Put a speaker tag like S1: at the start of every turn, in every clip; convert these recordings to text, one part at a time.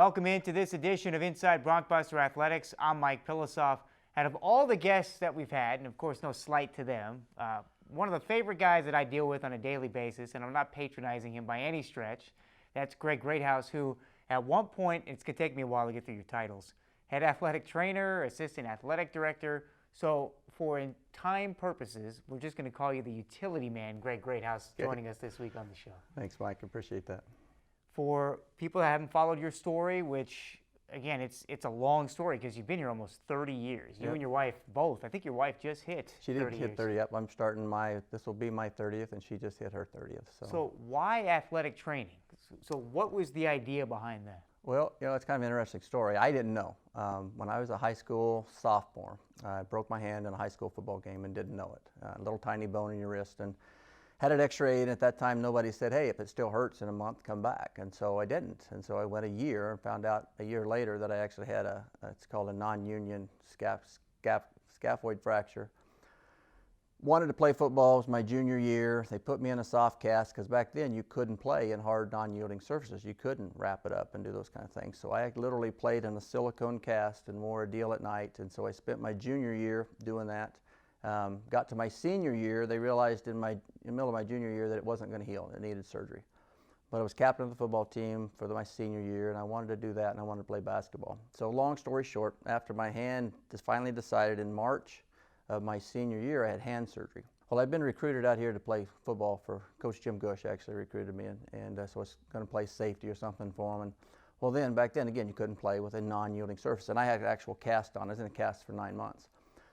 S1: Welcome into this edition of Inside Bronkbuster Athletics. I'm Mike Pilosoff. Out of all the guests that we've had, and of course no slight to them, one of the favorite guys that I deal with on a daily basis, and I'm not patronizing him by any stretch, that's Greathouse, who at one point, it's going to take me a while to get through your titles, head athletic trainer, assistant athletic director. So for time purposes, we're just going to call you the utility man, Greathouse, joining us this week on the show.
S2: Thanks, Mike. Appreciate that.
S1: For people that haven't followed your story, which, again, it's a long story because you've been here almost 30 years. You and your wife both. I think your wife just hit 30
S2: She did hit
S1: years.
S2: 30. Yep. I'm starting this will be my 30th, and she just hit her 30th.
S1: So why athletic training? So what was the idea behind that?
S2: Well, it's kind of an interesting story. I didn't know. When I was a high school sophomore, I broke my hand in a high school football game and didn't know it. A little tiny bone in your wrist, and had it x-rayed, and at that time nobody said, hey, if it still hurts in a month, come back. And so I didn't. And so I went a year and found out a year later that I actually had it's called a non-union scaphoid fracture. Wanted to play football. It was my junior year. They put me in a soft cast because back then you couldn't play in hard non-yielding surfaces. You couldn't wrap it up and do those kind of things. So I literally played in a silicone cast and wore a deal at night. And so I spent my junior year doing that. Got to my senior year, they realized in the middle of my junior year that it wasn't going to heal. It needed surgery. But I was captain of the football team for my senior year, and I wanted to do that, and I wanted to play basketball. So long story short, after my hand finally decided in March of my senior year, I had hand surgery. Well, I'd been recruited out here to play football for Coach Jim Gush actually recruited me, and so I was going to play safety or something for him. And well, back then, again, you couldn't play with a non-yielding surface, and I had an actual cast on. I was in a cast for 9 months.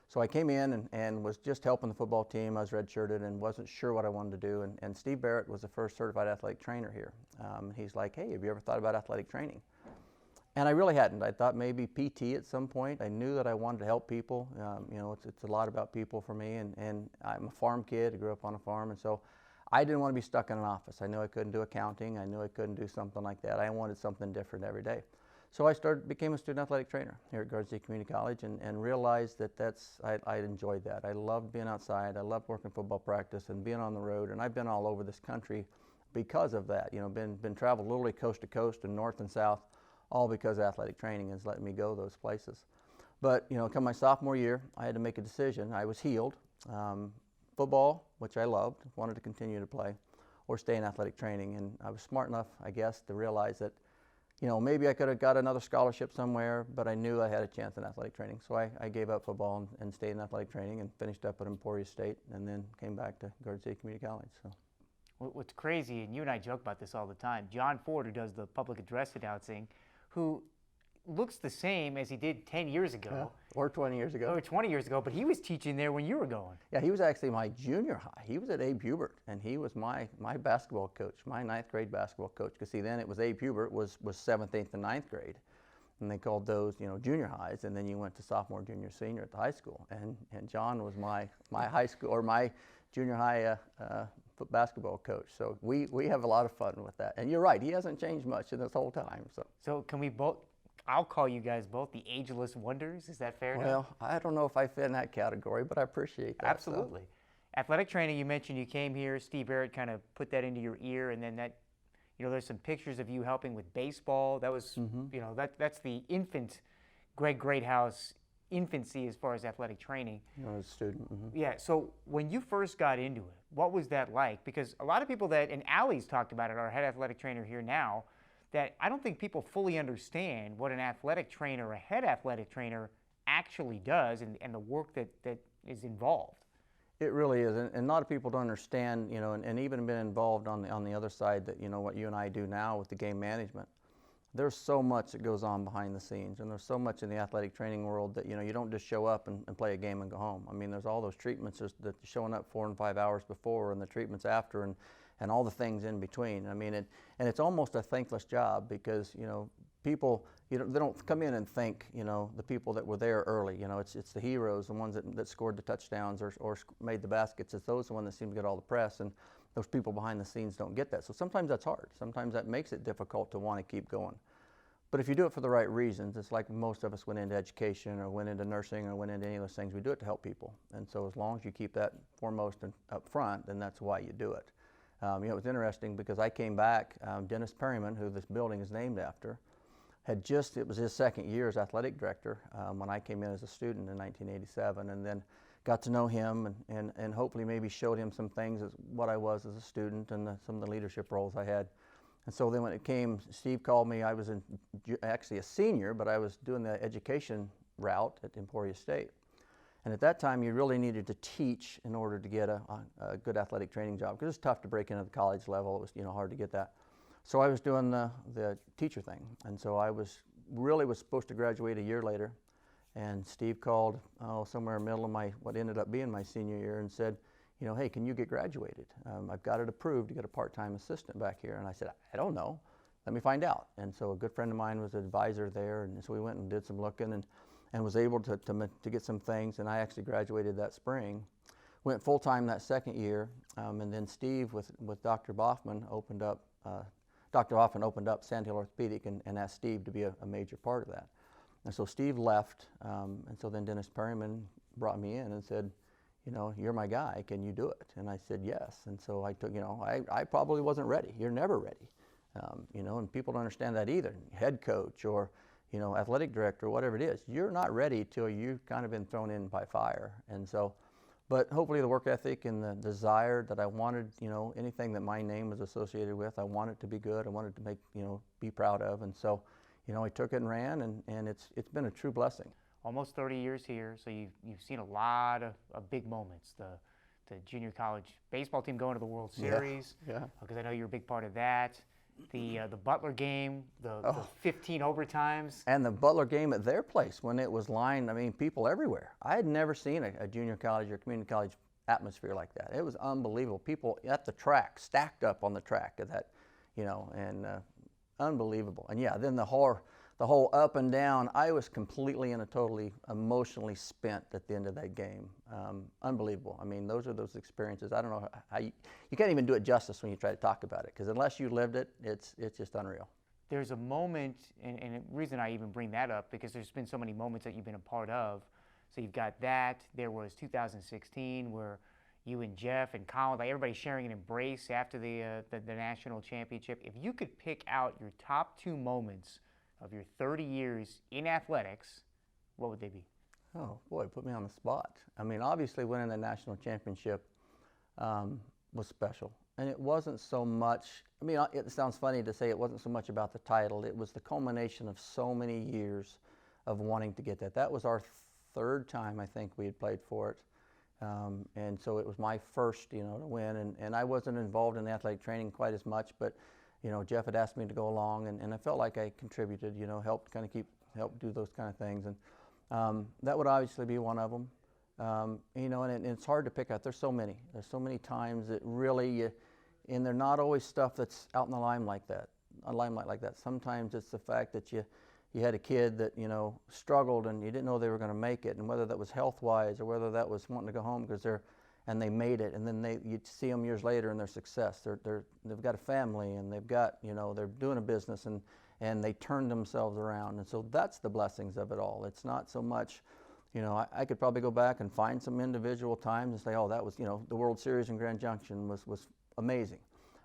S2: So I came in and was just helping the football team. I was redshirted and wasn't sure what I wanted to do. And Steve Barrett was the first certified athletic trainer here. He's like, hey, have you ever thought about athletic training? And I really hadn't. I thought maybe PT at some point. I knew that I wanted to help people. It's a lot about people for me. And I'm a farm kid. I grew up on a farm. And so I didn't want to be stuck in an office. I knew I couldn't do accounting. I knew I couldn't do something like that. I wanted something different every day. So I became a student athletic trainer here at Garden State Community College and realized that I enjoyed that. I loved being outside. I loved working football practice and being on the road. And I've been all over this country because of that. Been traveled literally coast to coast and north and south, all because athletic training has let me go those places. But, come my sophomore year, I had to make a decision. I was healed. Football, which I loved, wanted to continue to play, or stay in athletic training. And I was smart enough, I guess, to realize that maybe I could have got another scholarship somewhere, but I knew I had a chance in athletic training. So I gave up football and stayed in athletic training and finished up at Emporia State and then came back to Garden State Community College. So,
S1: what's crazy, and you and I joke about this all the time, John Ford, who does the public address announcing, who looks the same as he did 10 years ago.
S2: yeah, or 20 years ago.
S1: Or 20 years ago, but he was teaching there when you were going.
S2: Yeah, he was actually my junior high. He was at Abe Hubert, and he was my basketball coach, my 9th grade basketball coach. Because see, then it was Abe Hubert was 7th, 8th, and 9th grade, and they called those junior highs. And then you went to sophomore, junior, senior at the high school. And John was my high school or my junior high basketball coach. So we have a lot of fun with that. And you're right, he hasn't changed much in this whole time.
S1: So can we both? I'll call you guys both the ageless wonders. Is that fair?
S2: Well, I don't know if I fit in that category, but I appreciate that.
S1: Absolutely. So. Athletic training, you mentioned you came here. Steve Barrett kind of put that into your ear, and then that, there's some pictures of you helping with baseball. That was, that's the infant Greathouse infancy as far as athletic training.
S2: As a student. Mm-hmm.
S1: Yeah. So when you first got into it, what was that like? Because a lot of people and Allie's talked about it, our head athletic trainer here now, that I don't think people fully understand what an athletic trainer, a head athletic trainer, actually does and the work that is involved.
S2: It really is, and a lot of people don't understand, and even been involved on the other side that, what you and I do now with the game management. There's so much that goes on behind the scenes, and there's so much in the athletic training world that, you don't just show up and play a game and go home. I mean, there's all those treatments that showing up 4 and 5 hours before and the treatments after and all the things in between. I mean, and it's almost a thankless job because, people, they don't come in and thank, the people that were there early. It's the heroes, the ones that scored the touchdowns or made the baskets. It's those the ones that seem to get all the press, and those people behind the scenes don't get that. So sometimes that's hard. Sometimes that makes it difficult to want to keep going. But if you do it for the right reasons, it's like most of us went into education or went into nursing or went into any of those things. We do it to help people. And so as long as you keep that foremost and up front, then that's why you do it. It was interesting because I came back, Dennis Perryman, who this building is named after, it was his second year as athletic director when I came in as a student in 1987, and then got to know him and hopefully maybe showed him some things as what I was as a student and some of the leadership roles I had. And so then when it came, Steve called me. I was actually a senior, but I was doing the education route at Emporia State. And at that time, you really needed to teach in order to get a good athletic training job, because it's tough to break into the college level. It was hard to get that. So I was doing the teacher thing, and so I was supposed to graduate a year later. And Steve called somewhere in the middle of what ended up being my senior year and said, hey, can you get graduated? I've got it approved to get a part-time assistant back here. And I said, I don't know. Let me find out. And so a good friend of mine was an advisor there, and so we went and did some looking and was able to get some things. And I actually graduated that spring. Went full-time that second year, and then Steve with Dr. Boffman opened up Sand Hill Orthopedic and asked Steve to be a major part of that. And so Steve left, and so then Dennis Perryman brought me in and said, you're my guy, can you do it? And I said yes. And so I took, I probably wasn't ready. You're never ready, and people don't understand that either. Head coach or, athletic director, whatever it is, you're not ready till you've kind of been thrown in by fire. And so, but hopefully the work ethic and the desire that I wanted, anything that my name was associated with, I wanted to be good. I wanted to make, be proud of. And so, I took it and ran, and it's been a true blessing.
S1: Almost 30 years here, so you've seen a lot of big moments. The junior college baseball team going to the World Series, because I know you're a big part of that. The Butler game, the 15 overtimes.
S2: And the Butler game at their place when it was lined, people everywhere. I had never seen a junior college or community college atmosphere like that. It was unbelievable. People at the track, stacked up on the track of that, and unbelievable. And then the whole up and down, I was completely and totally emotionally spent at the end of that game. Unbelievable. those are those experiences. I don't know how you can't even do it justice when you try to talk about it, because unless you lived it, it's just unreal.
S1: There's a moment, and the reason I even bring that up, because there's been so many moments that you've been a part of. So you've got that. There was 2016 where you and Jeff and Colin, everybody sharing an embrace after the national championship. If you could pick out your top two moments of your 30 years in athletics, what would they be?
S2: Oh boy, put me on the spot. Obviously winning the national championship was special. And it wasn't so much, it sounds funny to say it wasn't so much about the title. It was the culmination of so many years of wanting to get that. That was our third time, I think, we had played for it. And so it was my first, to win. And I wasn't involved in the athletic training quite as much, but Jeff had asked me to go along, and I felt like I contributed, helped help do those kind of things. And that would obviously be one of them. And it's hard to pick out. There's so many times that really, and they're not always stuff that's out in the limelight like that. Sometimes it's the fact that you had a kid that, struggled and you didn't know they were going to make it, and whether that was health-wise or whether that was wanting to go home because they made it, and then you see them years later in their success. They've got a family, and they've got, they're doing a business, and they turned themselves around. And so that's the blessings of it all. It's not so much, I could probably go back and find some individual times and say, oh, that was, the World Series in Grand Junction was amazing.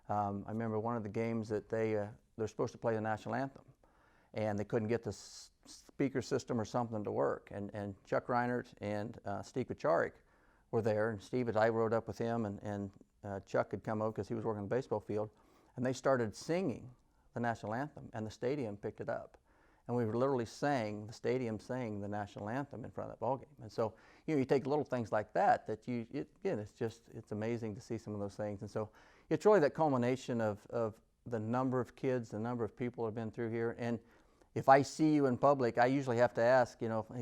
S2: I remember one of the games that they're supposed to play the national anthem, and they couldn't get the speaker system or something to work. And Chuck Reinert and Steve Kucharik were there, and Steve, I rode up with him, and Chuck had come over because he was working on the baseball field, and they started singing the national anthem, and the stadium picked it up. And we literally the stadium sang the national anthem in front of that ball game. And so, you take little things like that it's amazing to see some of those things. And so it's really that culmination of the number of kids, the number of people who have been through here. And if I see you in public, I usually have to ask,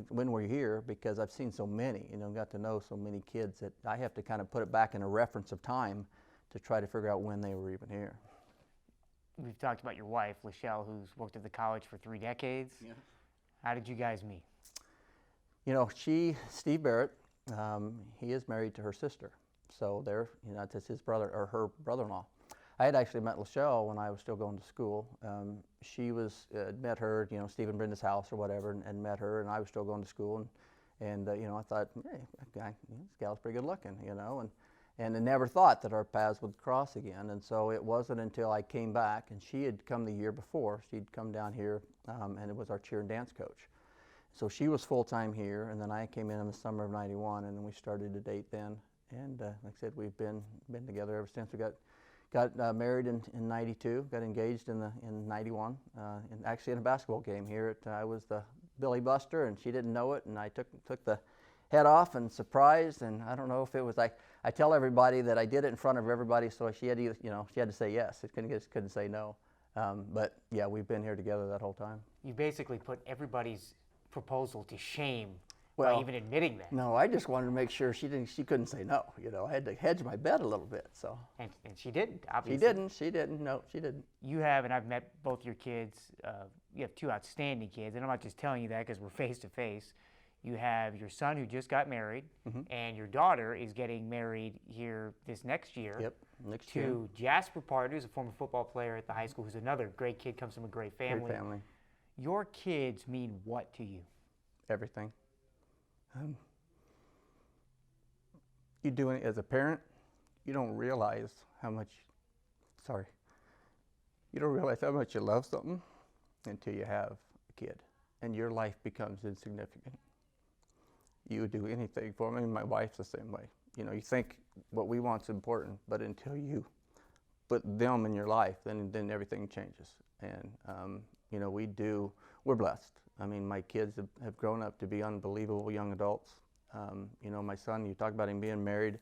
S2: when were you here? Because I've seen so many, got to know so many kids that I have to kind of put it back in a reference of time to try to figure out when they were even here.
S1: We've talked about your wife, Lachelle, who's worked at the college for 3 decades. Yeah. How did you guys meet?
S2: Steve Barrett, he is married to her sister. So that's his brother, or her brother-in-law. I had actually met Lachelle when I was still going to school. She met her, Steve and Brenda's house or whatever, and met her, and I was still going to school. And I thought, hey, this gal's pretty good looking, and I never thought that our paths would cross again. And so it wasn't until I came back, and she had come the year before. She'd come down here, and it was our cheer and dance coach. So she was full-time here, and then I came in the summer of '91, and then we started to date then. And like I said, we've been together ever since. We got married in '92, got engaged in '91, and actually in a basketball game here. I was the Billy Buster, and she didn't know it, and I took the head off and surprised. And I don't know if it was like, I tell everybody that I did it in front of everybody, so she had to, she had to say yes. It couldn't say no. But yeah, we've been here together that whole time.
S1: You basically put everybody's proposal to shame
S2: Well,
S1: by even admitting that.
S2: No, I just wanted to make sure she couldn't say no. I had to hedge my bet a little bit. So.
S1: And she didn't, obviously.
S2: She didn't. No, she didn't.
S1: You have, and I've met both your kids. You have two outstanding kids, and I'm not just telling you that because we're face to face. You have your son who just got married, and your daughter is getting married here this next year.
S2: Yep, next year.
S1: To Jasper Part, who's a former football player at the high school, who's another great kid, comes from a great family.
S2: Great family.
S1: Your kids mean what to you?
S2: Everything. You do it as a parent, you don't realize how much, you don't realize how much you love something until you have a kid, and your life becomes insignificant. You would do anything for them. I mean, my wife's the same way. You think what we want's important, but until you put them in your life, then everything changes. And we're blessed. I mean, my kids have grown up to be unbelievable young adults. My son, you talk about him being married,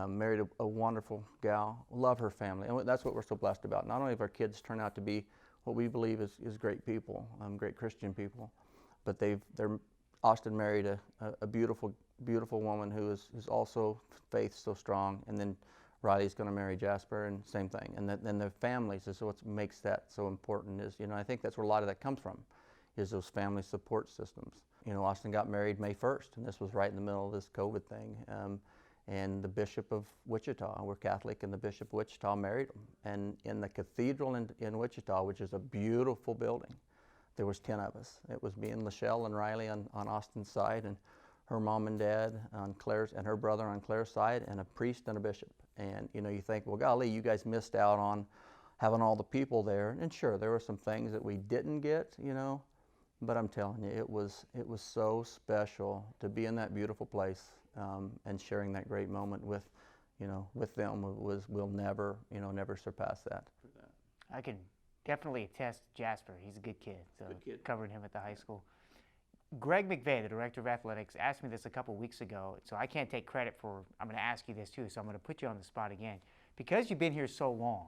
S2: married a wonderful gal, love her family. And that's what we're so blessed about. Not only have our kids turned out to be what we believe is great people, great Christian people, but Austin married a beautiful, beautiful woman who is also faith so strong. And then Riley's going to marry Jasper, and same thing. And then their families is what makes that so important. Is I think that's where a lot of that comes from, is those family support systems. Austin got married May 1st, and this was right in the middle of this COVID thing. And the Bishop of Wichita, we're Catholic, and the Bishop of Wichita married them. And in the cathedral in Wichita, which is a beautiful building, there was 10 of us. It was me and Lachelle and Riley on Austin's side, and her mom and dad on Claire's, and her brother on Claire's side, and a priest and a bishop. And you think, well, golly, you guys missed out on having all the people there. And sure, there were some things that we didn't get, but I'm telling you, it was so special to be in that beautiful place, and sharing that great moment with them. We'll never surpass that.
S1: I can definitely attest to Jasper. He's a good kid. So
S2: good kid.
S1: Covering him at the high school. Greg McVeigh, the director of athletics, asked me this a couple weeks ago, so I can't take credit for. I'm going to ask you this too, so I'm going to put you on the spot again. Because you've been here so long,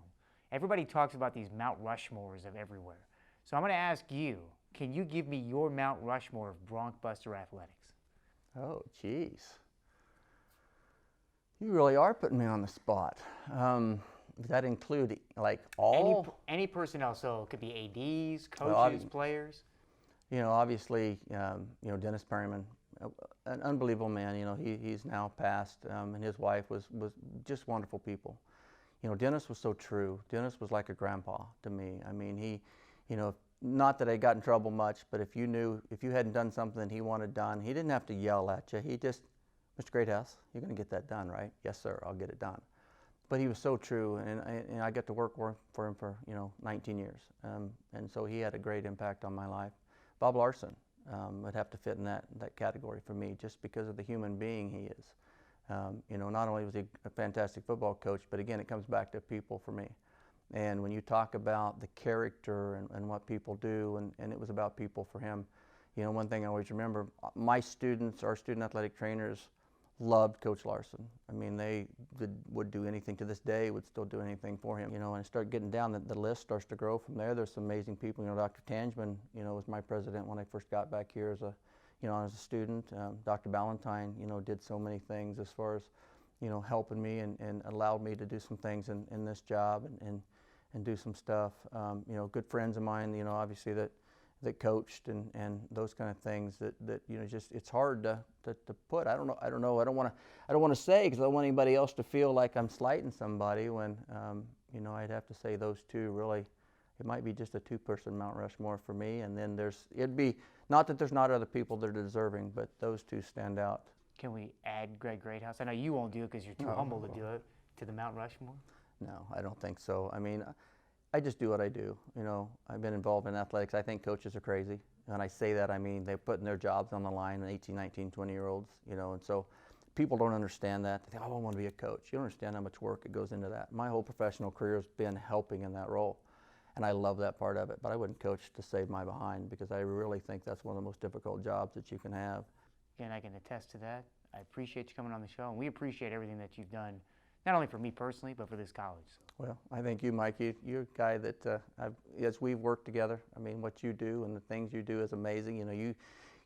S1: everybody talks about these Mount Rushmores of everywhere. So I'm going to ask you, can you give me your Mount Rushmore of Bronkbuster athletics?
S2: Oh, geez. You really are putting me on the spot. Does that include like all?
S1: Any personnel, so it could be ADs, coaches, players.
S2: Obviously, Dennis Perryman, an unbelievable man. He's now passed, and his wife was just wonderful people. Dennis was so true. Dennis was like a grandpa to me. I mean, he, not that I got in trouble much, but if you hadn't done something he wanted done, he didn't have to yell at you. He just, Mr. Greathouse, you're going to get that done, right? Yes, sir, I'll get it done. But he was so true, and I got to work for him for 19 years, and so he had a great impact on my life. Bob Larson would have to fit in that category for me, just because of the human being he is. Not only was he a fantastic football coach, but again, it comes back to people for me. And when you talk about the character and what people do, and it was about people for him, one thing I always remember, my students, our student athletic trainers, loved Coach Larson. I mean, they would do anything to this day, would still do anything for him. And I start getting down, the list starts to grow from there. There's some amazing people. Dr. Tangeman, was my president when I first got back here as a student. Dr. Ballantyne, did so many things as far as, helping me and allowed me to do some things in this job and do some stuff. Good friends of mine, obviously that coached and those kind of things that just it's hard to put. I don't know. I don't want to say, because I don't want anybody else to feel like I'm slighting somebody when I'd have to say those two really. It might be just a two-person Mount Rushmore for me, and then it'd be not that there's not other people that are deserving, but those two stand out
S1: Can we add Greg Greathouse? I know you won't do it because you're too humble to do it, to the Mount Rushmore.
S2: No, I don't think so. I mean, I just do what I do. You know, I've been involved in athletics. I think coaches are crazy. And I say that, I mean, they're putting their jobs on the line, 18, 19, 20-year-olds, you know, and so people don't understand that. They think, oh, I want to be a coach. You don't understand how much work it goes into that. My whole professional career has been helping in that role, and I love that part of it. But I wouldn't coach to save my behind, because I really think that's one of the most difficult jobs that you can have.
S1: Again, I can attest to that. I appreciate you coming on the show, and we appreciate everything that you've done, not only for me personally, but for this college.
S2: Well, I think you, Mike, you're a guy that, as we've worked together, I mean, what you do and the things you do is amazing. You know,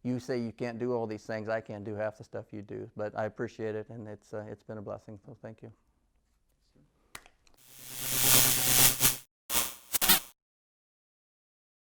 S2: you say you can't do all these things. I can't do half the stuff you do, but I appreciate it, and it's been a blessing, so thank you.